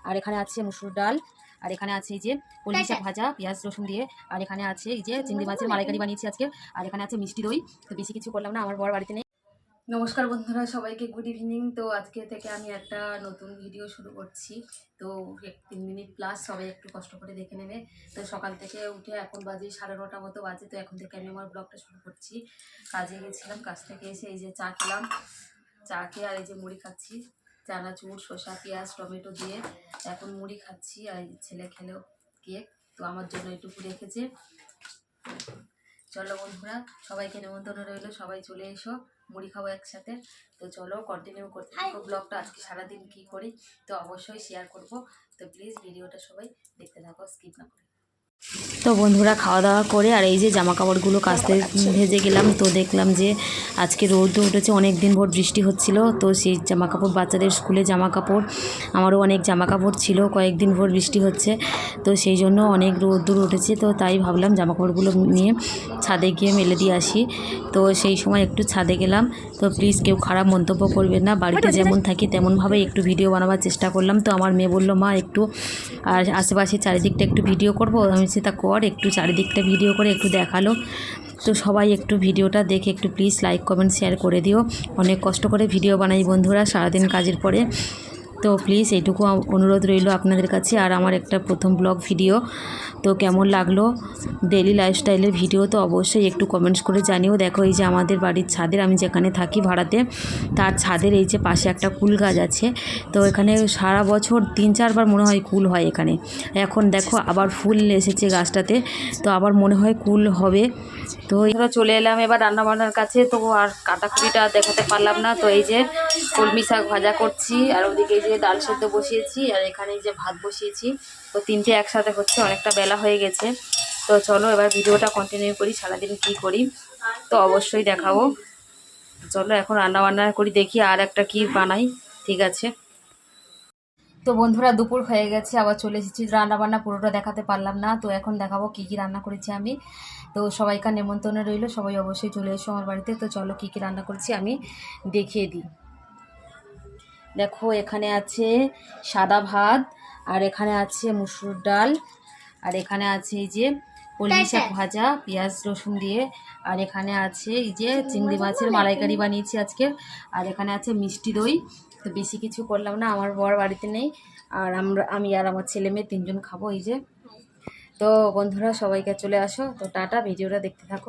আর এখানে আছে মুসুর ডাল, আর এখানে আছে এই যে কলমি শাক ভাজা পেঁয়াজ রসুন দিয়ে, আর এখানে আছে এই যে চিংড়ি মাছের মালাইকারি বানিয়েছি আজকে, আর এখানে আছে মিষ্টি দই। তো বেশি কিছু করলাম না, আমার বর বাড়িতে নেই। নমস্কার বন্ধুরা, সবাইকে গুড ইভিনিং। তো আজকে থেকে আমি একটা নতুন ভিডিও শুরু করছি। তো 3 মিনিট প্লাস, সবাই একটু কষ্ট করে দেখে নেবে। তো সকাল থেকে উঠে এখন বাজে 9:30 মতো বাজে। তো এখন থেকে আমি আমার ব্লগটা শুরু করছি। কাজে গেছিলাম, কাজ থেকে এসে এই যে চা খেলাম, চা খেয়ে আর এই যে মুড়ি খাচ্ছি, চানাচুর শসা পেঁয়াজ টমেটো দিয়ে এখন মুড়ি খাচ্ছি। আর ছেলে খেলেও কেক, তো আমার জন্য এটুকু রেখেছে। চলো বন্ধুরা, সবাইকে নেমন্তন্ন রইল, সবাই চলে এসো, মুড়ি খাবো একসাথে। তো চলো কন্টিনিউ করতে থাকো ব্লগটা। আজকে সারাদিন কি করি তো অবশ্যই শেয়ার করব। তো প্লিজ ভিডিওটা সবাই দেখতে থাকো, স্কিপ না করে। তো বন্ধুরা, খাওয়া দাওয়া করে আর এই যে জামা কাপড়গুলো কাচতে ভেজে গেলাম। তো দেখলাম যে আজকে রোদ উঠেছে, অনেক দিন ভোর বৃষ্টি হচ্ছিল। তো সেই জামা কাপড়, বাচ্চাদের স্কুলে জামা কাপড়, আমারও অনেক জামা কাপড় ছিল, কয়েকদিন ভোর বৃষ্টি হচ্ছে, তো সেই জন্য অনেক রোদ্দুর উঠেছে। তো তাই ভাবলাম জামা কাপড়গুলো নিয়ে ছাদে গিয়ে মেলে দিয়ে আসি। তো সেই সময় একটু ছাদে গেলাম। তো প্লিজ কেউ খারাপ মন্তব্য করবেন না, বাড়িতে যেমন থাকি তেমনভাবে একটু ভিডিও বানাবার চেষ্টা করলাম। তো আমার মেয়ে বললো, মা একটু আর আশেপাশে চারিদিকটা একটু ভিডিও করব। আমি সেটা কর, একটু চারিদিকটা ভিডিও করে একটু দেখালো। তো সবাই একটু ভিডিওটা দেখে একটু প্লিজ লাইক কমেন্ট শেয়ার করে দিও। অনেক কষ্ট করে ভিডিও বানাই বন্ধুরা সারাদিন কাজের পরে। তো প্লিজ এইটুকু অনুরোধ রইল আপনাদের কাছে। আর আমার একটা প্রথম ব্লগ ভিডিও, তো কেমন লাগলো ডেইলি লাইফস্টাইলের ভিডিও, তো অবশ্যই একটু কমেন্টস করে জানিও। দেখো এই যে আমাদের বাড়ির ছাদের, আমি যেখানে থাকি ভাড়াতে, তার ছাদের এই যে পাশে একটা কুল গাছ আছে। তো এখানে সারা বছর 3-4 বার মনে হয় কুল হয় এখানে। এখন দেখো আবার ফুল এসেছে গাছটাতে, তো আবার মনে হয় কুল হবে। তো এখানে চলে এলাম এবার রান্নাবান্নার কাছে। তো আর কাটাকুটিটা দেখাতে পারলাম না। তো এই যে কলমি শাক ভাজা করছি, আর ওদিকে এই যে ডাল সেদ্ধ বসিয়েছি, আর এখানে এই যে ভাত বসিয়েছি। তো তিনটে একসাথে হচ্ছে, অনেকটা বেলা হয়ে গেছে। তো চলো এবার ভিডিওটা কন্টিনিউ করি, সারাদিন কি করি তো অবশ্যই দেখাবো। চলো এখন রান্নাবান্না করি, দেখি আর একটা কি বানাই। ঠিক আছে। তো বন্ধুরা, দুপুর হয়ে গেছে, আবার চলে এসেছি। রান্নাবান্না পুরোটা দেখাতে পারলাম না, তো এখন দেখাবো কি কি রান্না করেছি আমি। তো সবাইকার নেমন্তন্ন রইল, সবাই অবশ্যই চলে এসো আমার বাড়িতে। তো চলো কি কি রান্না করেছি আমি দেখিয়ে দিই। দেখো এখানে আছে সাদা ভাত, আর এখানে আছে মুসুর ডাল, আর এখানে আছে এই যে কলমি শাক ভাজা পেঁয়াজ রসুন দিয়ে, আর এখানে আছে এই যে চিংড়ি মাছের মালাইকারি বানিয়েছি আজকে, আর এখানে আছে মিষ্টি দই। তো বেশি কিছু করলাম না, আমার বর বাড়িতে নেই, আর আমি আর আমার ছেলে মেয়ে 3জন খাবো এই যে। তো বন্ধুরা সবাইকে চলে আসো, তো টাটা, ভিডিওটা দেখতে থাকো।